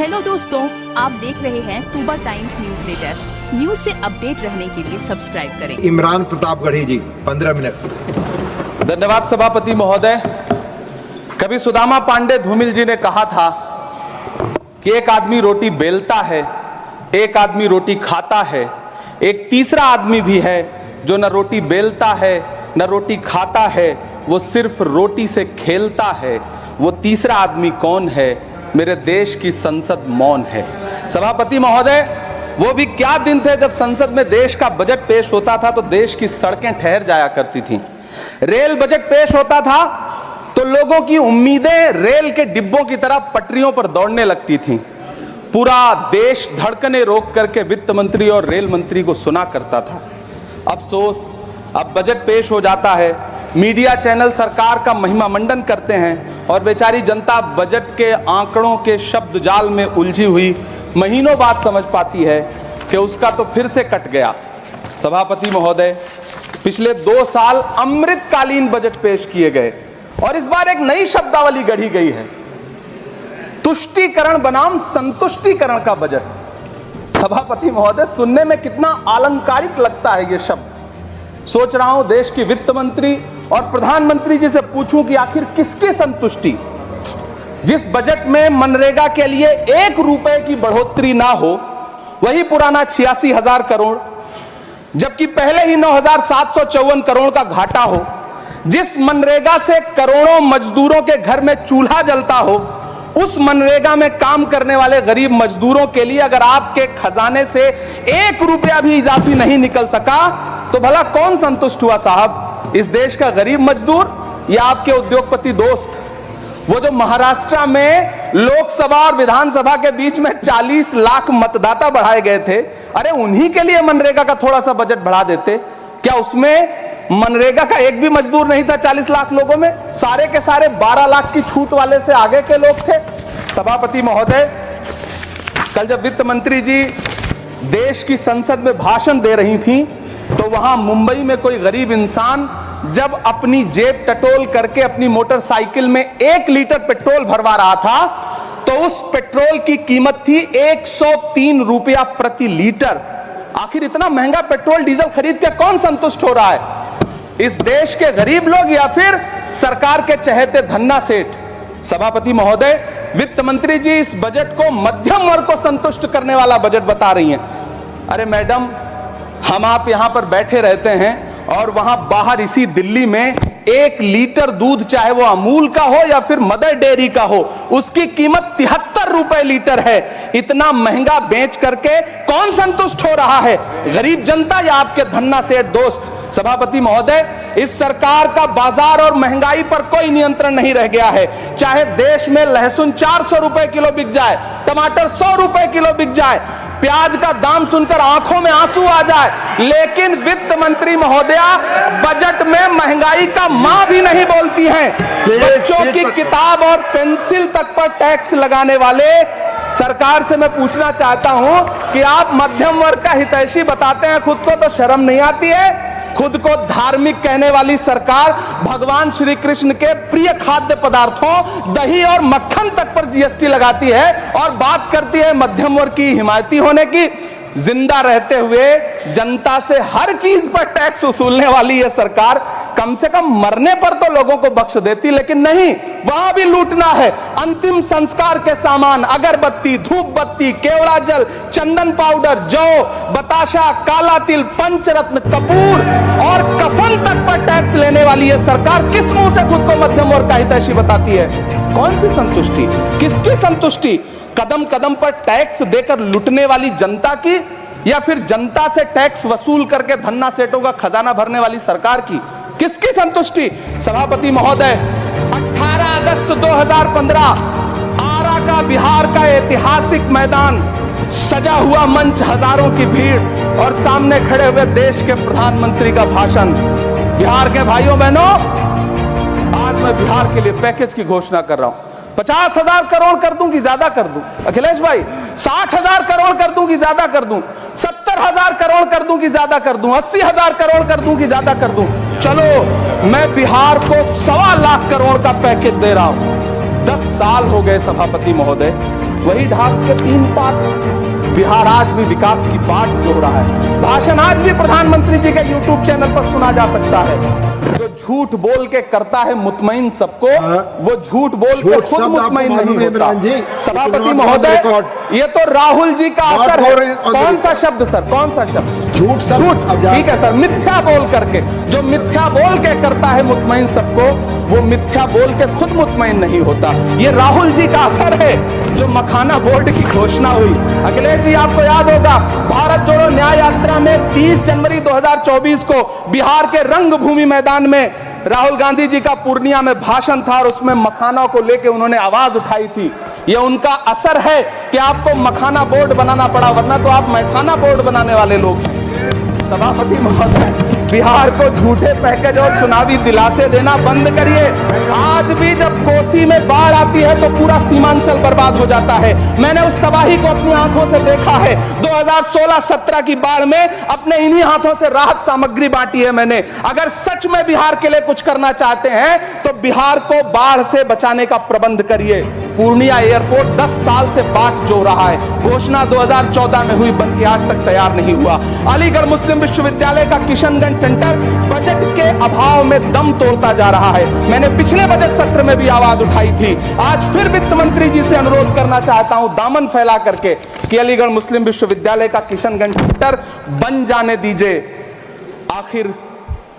Hello दोस्तों, आप देख रहे हैं Tuba times news latest. News से अपडेट रहने के लिए सब्सक्राइब करें। इमरान प्रतापगढ़ी जी 15 मिनट। धन्यवाद सभापति महोदय। कभी सुदामा पांडे धूमिल जी ने कहा था कि एक आदमी रोटी बेलता है, एक आदमी रोटी खाता है, एक तीसरा आदमी भी है जो न रोटी बेलता है न रोटी खाता है, वो सिर्फ रोटी से खेलता है। वो तीसरा आदमी कौन है? मेरे देश की संसद मौन है। सभापति महोदय, वो भी क्या दिन थे जब संसद में देश का बजट पेश होता था तो देश की सड़कें ठहर जाया करती थीं। रेल बजट पेश होता था तो लोगों की उम्मीदें रेल के डिब्बों की तरह पटरियों पर दौड़ने लगती थीं। पूरा देश धड़कने रोक करके वित्त मंत्री और रेल मंत्री को सुना करता था। अफसोस, अब बजट पेश हो जाता है, मीडिया चैनल सरकार का महिमा मंडन करते हैं और बेचारी जनता बजट के आंकड़ों के शब्द जाल में उलझी हुई महीनों बाद समझ पाती है कि उसका तो फिर से कट गया। सभापति महोदय, पिछले 2 साल अमृतकालीन बजट पेश किए गए और इस बार एक नई शब्दावली गढ़ी गई है, तुष्टीकरण बनाम संतुष्टीकरण का बजट। सभापति महोदय, सुनने में कितना अलंकारिक लगता है ये शब्द। सोच रहा हूं देश की वित्त मंत्री और प्रधानमंत्री जी से पूछूं कि आखिर किसकी संतुष्टि? जिस बजट में मनरेगा के लिए 1 रुपए की बढ़ोतरी ना हो, वही पुराना 86,000 करोड़, जबकि पहले ही 9,754 करोड़ का घाटा हो, जिस मनरेगा से करोड़ों मजदूरों के घर में चूल्हा जलता हो, उस मनरेगा में काम करने वाले गरीब मजदूरों के लिए अगर आपके खजाने से 1 रुपया भी इजाफी नहीं निकल सका तो भला कौन संतुष्ट हुआ साहब? इस देश का गरीब मजदूर या आपके उद्योगपति दोस्त? वो जो महाराष्ट्र में लोकसभा और विधानसभा के बीच में 40 लाख मतदाता बढ़ाए गए थे, अरे उन्हीं के लिए मनरेगा का थोड़ा सा बजट बढ़ा देते। क्या उसमें मनरेगा का एक भी मजदूर नहीं था? 40 लाख लोगों में सारे के सारे 12 लाख की छूट वाले से आगे के लोग थे। सभापति महोदय, कल जब वित्त मंत्री जी देश की संसद में भाषण दे रही थी तो वहां मुंबई में कोई गरीब इंसान जब अपनी जेब टटोल करके अपनी मोटरसाइकिल में 1 लीटर पेट्रोल भरवा रहा था तो उस पेट्रोल की कीमत थी 103 रुपया प्रति लीटर। आखिर इतना महंगा पेट्रोल डीजल खरीद के कौन संतुष्ट हो रहा है? इस देश के गरीब लोग या फिर सरकार के चहेते धन्ना सेठ? सभापति महोदय, वित्त मंत्री जी इस बजट को मध्यम वर्ग को संतुष्ट करने वाला बजट बता रही हैं। अरे मैडम, हम आप यहां पर बैठे रहते हैं और वहां बाहर इसी दिल्ली में 1 लीटर दूध, चाहे वो अमूल का हो या फिर मदर डेयरी का हो, उसकी कीमत 73 रुपए लीटर है। इतना महंगा बेच करके कौन संतुष्ट हो रहा है? गरीब जनता या आपके धन्ना सेठ दोस्त? सभापति महोदय, इस सरकार का बाजार और महंगाई पर कोई नियंत्रण नहीं रह गया है। चाहे देश में लहसुन 400 रुपए किलो बिक जाए, टमाटर 100 रुपए किलो बिक जाए, प्याज का दाम सुनकर आंखों में आंसू आ जाए, लेकिन वित्त मंत्री महोदया बजट में महंगाई का मां भी नहीं बोलती हैं। बच्चों की किताब और पेंसिल तक पर टैक्स लगाने वाले सरकार से मैं पूछना चाहता हूं कि आप मध्यम वर्ग का हितैषी बताते हैं खुद को, तो शर्म नहीं आती है? खुद को धार्मिक कहने वाली सरकार भगवान श्री कृष्ण के प्रिय खाद्य पदार्थों दही और मक्खन तक पर जीएसटी लगाती है और बात करती है मध्यम वर्ग की हिमायती होने की। जिंदा रहते हुए जनता से हर चीज पर टैक्स वसूलने वाली यह सरकार कम से कम मरने पर तो लोगों को बख्श देती, लेकिन नहीं, वहां भी लूटना है। अंतिम संस्कार के सामान, अगरबत्ती, धूप बत्ती, केवड़ा जल, चंदन पाउडर, जौ, बताशा, काला तिल, पंचरत्न, कपूर और कफन तक पर टैक्स लेने वाली यह सरकार किस मुंह से खुद को मध्यम वर्ग का हितैषी बताती है? कौन सी संतुष्टि? किसकी संतुष्टि? कदम कदम पर टैक्स देकर लुटने वाली जनता की या फिर जनता से टैक्स वसूल करके धन्ना सेठों का खजाना भरने वाली सरकार की? किसकी संतुष्टि? सभापति महोदय, 18 अगस्त 2015 आरा का बिहार का ऐतिहासिक मैदान, सजा हुआ मंच, हजारों की भीड़ और सामने खड़े हुए देश के प्रधानमंत्री का भाषण। बिहार के भाइयों बहनों, आज मैं बिहार के लिए पैकेज की घोषणा कर रहा हूं। 50,000 करोड़ कर दूं कि ज्यादा कर दूं? अखिलेश भाई, 60,000 करोड़ कर दूं कि ज्यादा कर दूं? 70,000 करोड़ कर दूं कि ज्यादा कर दूं? 80,000 करोड़ कर दूं कि ज्यादा कर दूं? चलो, मैं बिहार को 1.25 लाख करोड़ का पैकेज दे रहा हूं। 10 साल हो गए सभापति महोदय, वही ढाक के 3 पात। बिहार आज भी विकास की बाट जोड़ रहा है। भाषण आज भी प्रधानमंत्री जी के यूट्यूब चैनल पर सुना जा सकता है। जो झूठ बोल के करता है मुतमईन सबको, वो झूठ बोल के खुद मुतमईन नहीं होता। सभापति महोदय, ये तो राहुल जी का असर है। कौन सा शब्द सर, कौन सा शब्द? झूठ। ठीक है सर, मिथ्या बोल करके, जो मिथ्या बोल के करता है मुतमईन सबको, वो मिथ्या बोल के खुद मुतमईन नहीं होता। ये राहुल जी का असर है। जो मखाना बोर्ड की घोषणा हुई, अखिलेश जी आपको याद होगा, भारत जोड़ो न्याय यात्रा में 30 जनवरी 2024 को बिहार के रंगभूमि मैदान में राहुल गांधी जी का पूर्णिया में भाषण था और उसमें मखाना को लेकर उन्होंने आवाज उठाई थी। यह उनका असर है कि आपको मखाना बोर्ड बनाना पड़ा, वरना तो आप मैखाना बोर्ड बनाने वाले लोग हैं। सभापति महोदय, बिहार को झूठे पैकेज और चुनावी दिलासे देना बंद करिए। आज भी जब कोसी में बाढ़ आती है तो पूरा सीमांचल बर्बाद हो जाता है। मैंने उस तबाही को अपनी आंखों से देखा है। 2016-17 की बाढ़ में अपने इन्हीं हाथों से राहत सामग्री बांटी है मैंने। अगर सच में बिहार के लिए कुछ करना चाहते हैं तो बिहार को बाढ़ से बचाने का प्रबंध करिए। पूर्णिया एयरपोर्ट 10 साल से बाट जो रहा है, घोषणा 2014 में हुई, बन के आज तक तैयार नहीं हुआ। अलीगढ़ मुस्लिम विश्वविद्यालय का किशनगंज सेंटर बजट के अभाव में दम तोड़ता जा रहा है। मैंने पिछले बजट सत्र में भी आवाज उठाई थी। आज फिर वित्त मंत्री जी से अनुरोध करना चाहता हूं, दामन फैला करके, कि अलीगढ़ मुस्लिम विश्वविद्यालय का किशनगंज सेंटर बन जाने दीजिए। आखिर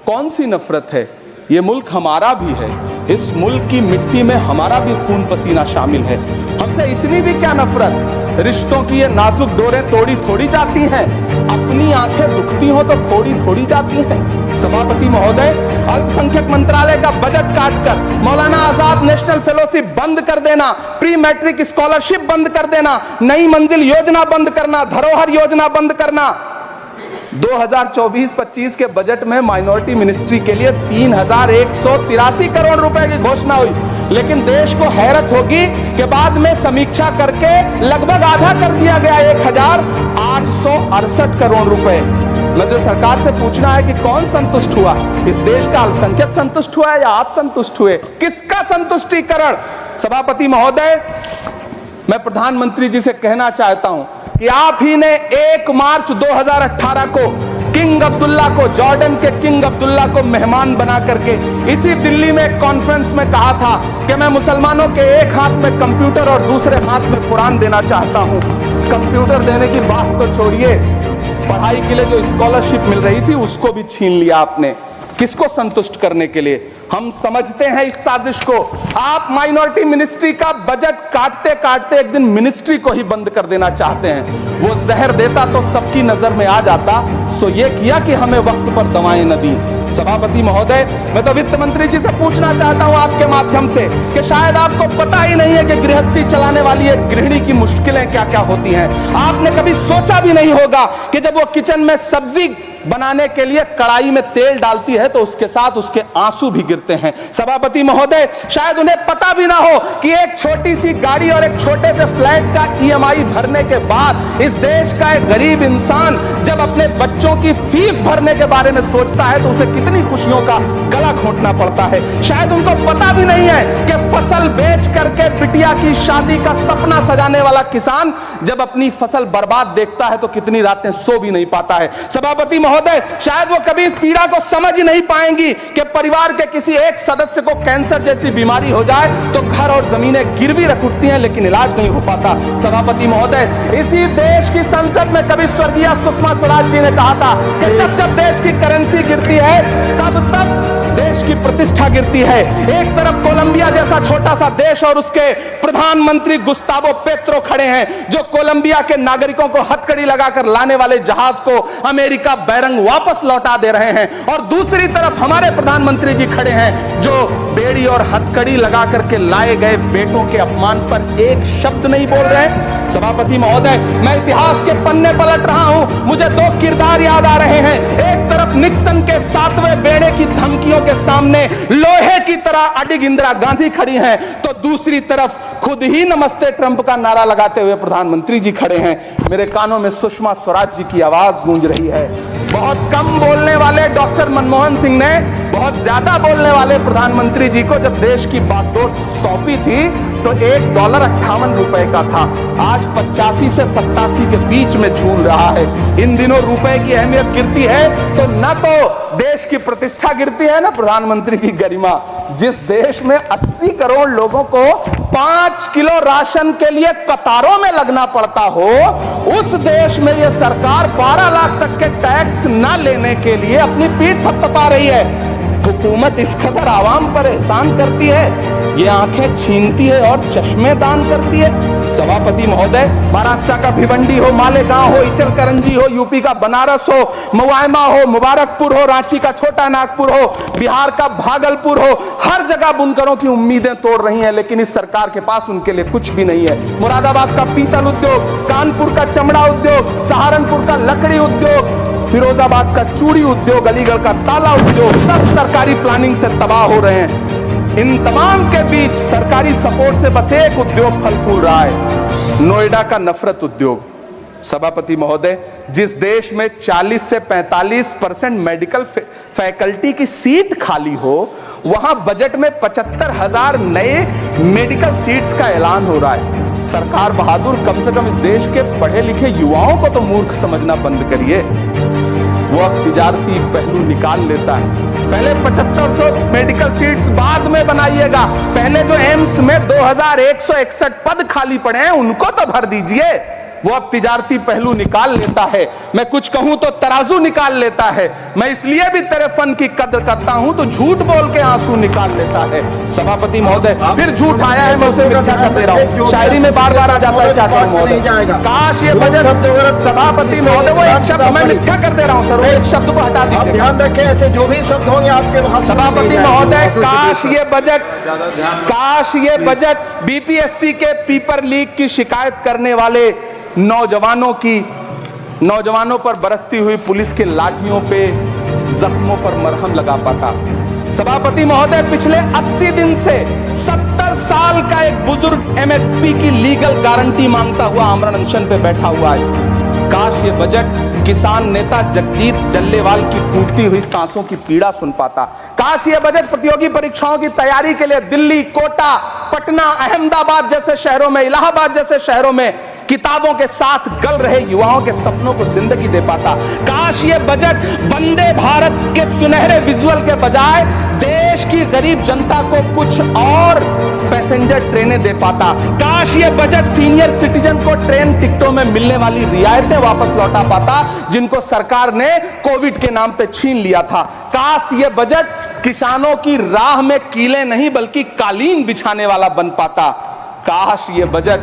कौन सी नफरत है? ये मुल्क हमारा भी है। इस मुल्क की मिट्टी में हमारा भी खून पसीना शामिल है। हमसे इतनी भी क्या नफरत? रिश्तों की ये नाजुक डोरें तोड़ी थोड़ी जाती हैं। अपनी आंखें दुखती हो तो फोड़ी थोड़ी जाती हैं। सभापति महोदय, अल्पसंख्यक मंत्रालय का बजट काटकर मौलाना आजाद नेशनल फेलोशिप बंद कर देना, प्री मैट्रिक स्कॉलरशिप बंद कर देना, नई मंजिल योजना बंद करना, धरोहर योजना बंद करना। 2024-25 के बजट में माइनॉरिटी मिनिस्ट्री के लिए 3183 करोड़ रुपए की घोषणा हुई, लेकिन देश को हैरत होगी कि बाद में समीक्षा करके लगभग आधा कर दिया गया, 1868 करोड़ रुपए। मुझे सरकार से पूछना है कि कौन संतुष्ट हुआ? इस देश का अल्पसंख्यक संतुष्ट हुआ है या आप संतुष्ट हुए? किसका संतुष्टिकरण? सभापति महोदय, मैं प्रधानमंत्री जी से कहना चाहता हूं कि आप ही ने 1 मार्च 2018 को किंग अब्दुल्ला को, जॉर्डन के किंग अब्दुल्ला को मेहमान बना करके इसी दिल्ली में एक कॉन्फ्रेंस में कहा था कि मैं मुसलमानों के एक हाथ में कंप्यूटर और दूसरे हाथ में कुरान देना चाहता हूं। कंप्यूटर देने की बात तो छोड़िए, पढ़ाई के लिए जो स्कॉलरशिप मिल रही थी उसको भी छीन लिया आपने। किसको संतुष्ट करने के लिए? हम समझते हैं इस साजिश को। आप माइनॉरिटी मिनिस्ट्री का बजट काटते काटते एक दिन मिनिस्ट्री को ही बंद कर देना चाहते हैं। वो जहर देता तो सबकी नजर में आ जाता, सो ये किया कि हमें वक्त पर दवाएं न दी। सभापति महोदय, मैं तो वित्त मंत्री जी से पूछना चाहता हूं आपके माध्यम से कि शायद आपको पता ही नहीं है कि गृहस्थी चलाने वाली एक गृहिणी की मुश्किलें क्या क्या होती हैं। आपने कभी सोचा भी नहीं होगा कि जब वो किचन में सब्जी बनाने के लिए कड़ाई में तेल डालती है तो उसके साथ उसके आंसू भी गिरते हैं। सभापति महोदय, शायद उन्हें पता भी ना हो कि एक छोटी सी गाड़ी और एक छोटे से फ्लैट का EMI भरने के बाद इस देश का एक गरीब इंसान जब अपने बच्चों की फीस भरने के बारे में सोचता है तो उसे कितनी खुशियों का गला घोंटना पड़ता है। शायद उनको पता भी नहीं है कि फसल बेच करके बिटिया की शादी का सपना सजाने वाला किसान जब अपनी फसल बर्बाद देखता है तो कितनी रातें सो भी नहीं पाता है। सभापति महोदय, शायद वो कभी इस पीड़ा को समझ ही नहीं पाएंगी कि परिवार के किसी एक सदस्य को कैंसर जैसी बीमारी हो जाए तो घर और जमीनें गिरवी रख उठती हैं लेकिन इलाज नहीं हो पाता। सभापति महोदय, इसी देश की संसद में कभी स्वर्गीय सुषमा स्वराज जी ने कहा था कि जब देश की करेंसी गिरती है तब देश की प्रतिष्ठा गिरती है। एक तरफ कोलंबिया जैसा छोटा सा देश और उसके प्रधानमंत्री गुस्तावो पेत्रो खड़े हैं जो कोलंबिया के नागरिकों को हथकड़ी लगाकर लाने वाले जहाज को अमेरिका बैरंग वापस लौटा दे रहे हैं, और दूसरी तरफ हमारे प्रधानमंत्री जी खड़े हैं जो बेड़ी और हथकड़ी लगा करके लाए गए बेटों के अपमान पर एक शब्द नहीं बोल रहे। सभापति महोदय, मैं इतिहास के पन्ने पलट रहा हूं, मुझे 2 किरदार याद आ रहे हैं। एक तरफ निक्सन के 7वें बेड़े की धमकियों के सामने लोहे की तरह अडिग इंदिरा गांधी खड़ी हैं, तो दूसरी तरफ खुद ही नमस्ते ट्रंप का नारा लगाते हुए प्रधानमंत्री जी खड़े हैं। मेरे कानों में सुषमा स्वराज जी की आवाज गूंज रही है। बहुत कम बोलने वाले डॉक्टर मनमोहन सिंह ने बहुत ज्यादा बोलने वाले प्रधानमंत्री जी को जब देश की बागडोर सौंपी थी तो $1.58 का था, आज 85 से 87 के बीच में झूल रहा है। इन दिनों रुपए की अहमियत गिरती है तो न तो देश की प्रतिष्ठा गिरती है, ना प्रधानमंत्री की गरिमा। जिस देश में 80 करोड़ लोगों को 5 किलो राशन के लिए कतारों में लगना पड़ता हो, उस देश में यह सरकार 12 लाख तक के टैक्स न लेने के लिए अपनी पीठ थपथपा रही है। हुकूमत इस कदर आवाम पर एहसान करती है, ये आंखें छीनती है और चश्मे दान करती है। सभापति महोदय, महाराष्ट्र का भिवंडी हो, मालेगांव हो, इचलकरंजी हो, यूपी का बनारस हो, मुआयमा हो, मुबारकपुर हो, रांची का छोटा नागपुर हो, बिहार का भागलपुर हो, हर जगह बुनकरों की उम्मीदें तोड़ रही हैं, लेकिन इस सरकार के पास उनके लिए कुछ भी नहीं है। मुरादाबाद का पीतल उद्योग, कानपुर का चमड़ा उद्योग, सहारनपुर का लकड़ी उद्योग, फिरोजाबाद का चूड़ी उद्योग, अलीगढ़ का ताला उद्योग, सब सरकारी प्लानिंग से तबाह हो रहे हैं। इन तमाम के बीच सरकारी सपोर्ट से बस एक उद्योग फल फूल रहा है, नोएडा का नफरत उद्योग। सभापति महोदय, जिस देश में 40 से 45% मेडिकल फैकल्टी की सीट खाली हो, वहां बजट में 75,000 नए मेडिकल सीट्स का ऐलान हो रहा है। सरकार बहादुर, कम से कम इस देश के पढ़े लिखे युवाओं को तो मूर्ख समझना बंद करिए। वो अब तिजारती पहलू निकाल लेता है। पहले 7500 मेडिकल सीट्स बाद में बनाइएगा, पहले जो एम्स में 2161 पद खाली पड़े हैं उनको तो भर दीजिए। वो अब तिजारती पहलू निकाल लेता है। मैं कुछ कहूं तो तराजू निकाल लेता है। मैं इसलिए भी तेरे फन की कद्र करता हूं तो झूठ बोल के आंसू निकाल लेता है। सभापति महोदय, फिर झूठ आया है, मैं उसे मिथ्या कर दे रहा हूं। शायरी में बार बार आ जाता है, क्या करूं महोदय। काश ये बजट, सभापति महोदय, वो एक शब्द मैं मिथ्या कर दे रहा हूं सर, वो एक शब्द को हटा दीजिए। ध्यान रखें, ऐसे जो भी शब्द होंगे आपके वहां। सभापति महोदय, काश ये बजट बीपीएससी के पेपर लीक की शिकायत करने वाले नौजवानों पर बरसती हुई पुलिस के लाठियों पे जख्मों पर मरहम लगा पाता। सभापति महोदय, पिछले 80 दिन से 70 साल का एक बुजुर्ग एमएसपी की लीगल गारंटी मांगता हुआ आमरण अनशन पे बैठा हुआ है। काश ये बजट किसान नेता जगजीत डल्लेवाल की टूटती हुई सांसों की पीड़ा सुन पाता। काश ये बजट प्रतियोगी परीक्षाओं की तैयारी के लिए दिल्ली, कोटा, पटना, अहमदाबाद जैसे शहरों में, इलाहाबाद जैसे शहरों में किताबों के साथ गल रहे युवाओं के सपनों को जिंदगी दे पाता। काश ये बजट वंदे भारत के सुनहरे विजुअल के बजाय देश की गरीब जनता को कुछ और पैसेंजर ट्रेनें दे पाता। काश ये बजट सीनियर सिटीजन को ट्रेन टिकटों में मिलने वाली रियायतें वापस लौटा पाता, जिनको सरकार ने कोविड के नाम पे छीन लिया था। काश ये बजट किसानों की राह में कीले नहीं बल्कि कालीन बिछाने वाला बन पाता। काश ये बजट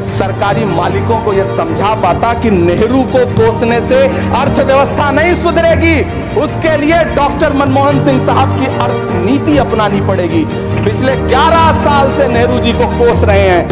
सरकारी मालिकों को यह समझा पाता कि नेहरू को कोसने से अर्थव्यवस्था नहीं सुधरेगी, उसके लिए डॉक्टर मनमोहन सिंह साहब की अर्थ नीति अपनानी पड़ेगी। पिछले 11 साल से नेहरू जी को कोस रहे हैं,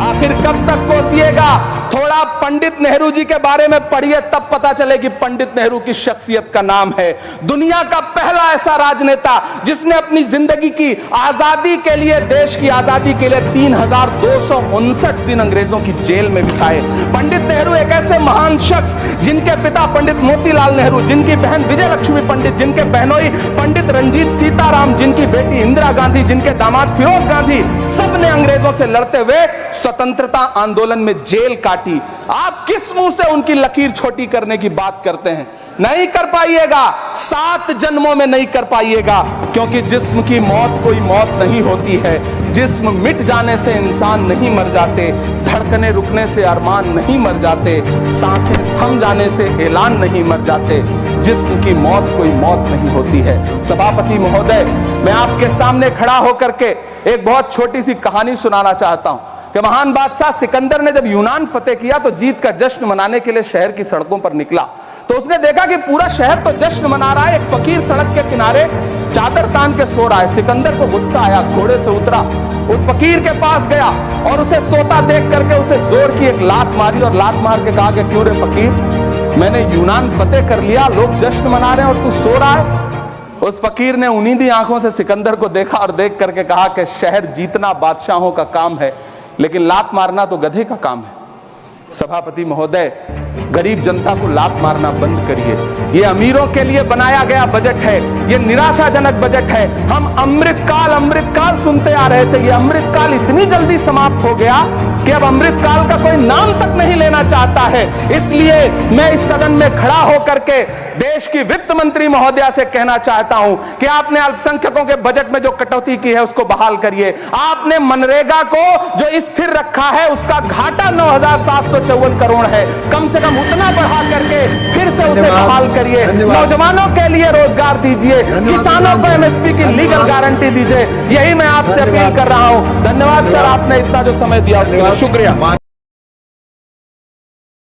आखिर कब तक कोसिएगा? थोड़ा पंडित नेहरू जी के बारे में पढ़िए, तब पता चले कि पंडित नेहरू की शख्सियत का नाम है। दुनिया का पहला ऐसा राजनेता जिसने अपनी जिंदगी की आजादी के लिए, देश की आजादी के लिए 3259 दिन अंग्रेजों की जेल में बिताए। पंडित नेहरू एक ऐसे महान शख्स जिनके पिता पंडित मोतीलाल नेहरू, जिनकी बहन विजय लक्ष्मी पंडित, जिनके बहनोई पंडित रंजीत सीताराम, जिनकी बेटी इंदिरा गांधी, जिनके दामाद फिरोज गांधी, सबने अंग्रेजों से लड़ते हुए स्वतंत्रता आंदोलन में जेल काटी। आप किस मुंह से उनकी लकीर छोटी करने की बात करते हैं? नहीं कर पाइएगा, 7 जन्मों में नहीं कर पाइएगा, क्योंकि जिस्म की मौत कोई मौत नहीं होती है। जिस्म मिट जाने से इंसान नहीं मर जाते, धड़कने रुकने से अरमान नहीं मर जाते, सांसें थम जाने से ऐलान नहीं मर जाते। जिस्म की मौत कोई मौत नहीं होती है। सभापति महोदय, मैं आपके सामने खड़ा होकर के एक बहुत छोटी सी कहानी सुनाना चाहता हूं कि महान बादशाह सिकंदर ने जब यूनान फतेह किया तो जीत का जश्न मनाने के लिए शहर की सड़कों पर निकला, तो उसने देखा कि पूरा शहर तो जश्न मना रहा है, एक फकीर सड़क के किनारे चादर तान के सो रहा है। सिकंदर को गुस्सा आया, घोड़े से उतरा, उस फकीर के पास गया और उसे सोता देख करके उसे जोर की एक लात मारी और लात मार के कहा कि क्यों रे फकीर, मैंने यूनान फतेह कर लिया, लोग जश्न मना रहे हैं और तू सो रहा है। उस फकीर ने उन्नीदी आंखों से सिकंदर को देखा और देख करके कहा कि शहर जीतना बादशाहों का काम है, लेकिन लात मारना तो गधे का काम है। सभापति महोदय, गरीब जनता को लात मारना बंद करिए। ये अमीरों के लिए बनाया गया बजट है, ये निराशाजनक बजट है। हम अमृतकाल सुनते आ रहे थे, ये अमृतकाल इतनी जल्दी समाप्त हो गया कि अब अमृतकाल का कोई नाम तक नहीं लेना चाहता है। इसलिए मैं इस सदन में खड़ा होकर के देश की वित्त मंत्री महोदया से कहना चाहता हूं कि आपने अल्पसंख्यकों के बजट में जो कटौती की है उसको बहाल करिए। आपने मनरेगा को जो स्थिर रखा है उसका घाटा 9,754 करोड़ है, कम से कम उतना बढ़ा करके फिर से उसे बहाल करिए। नौजवानों के लिए रोजगार दीजिए, किसानों को एमएसपी की लीगल गारंटी दीजिए। यही मैं आपसे अपील कर रहा हूं। धन्यवाद सर, आपने इतना जो समय दिया उसके लिए शुक्रिया।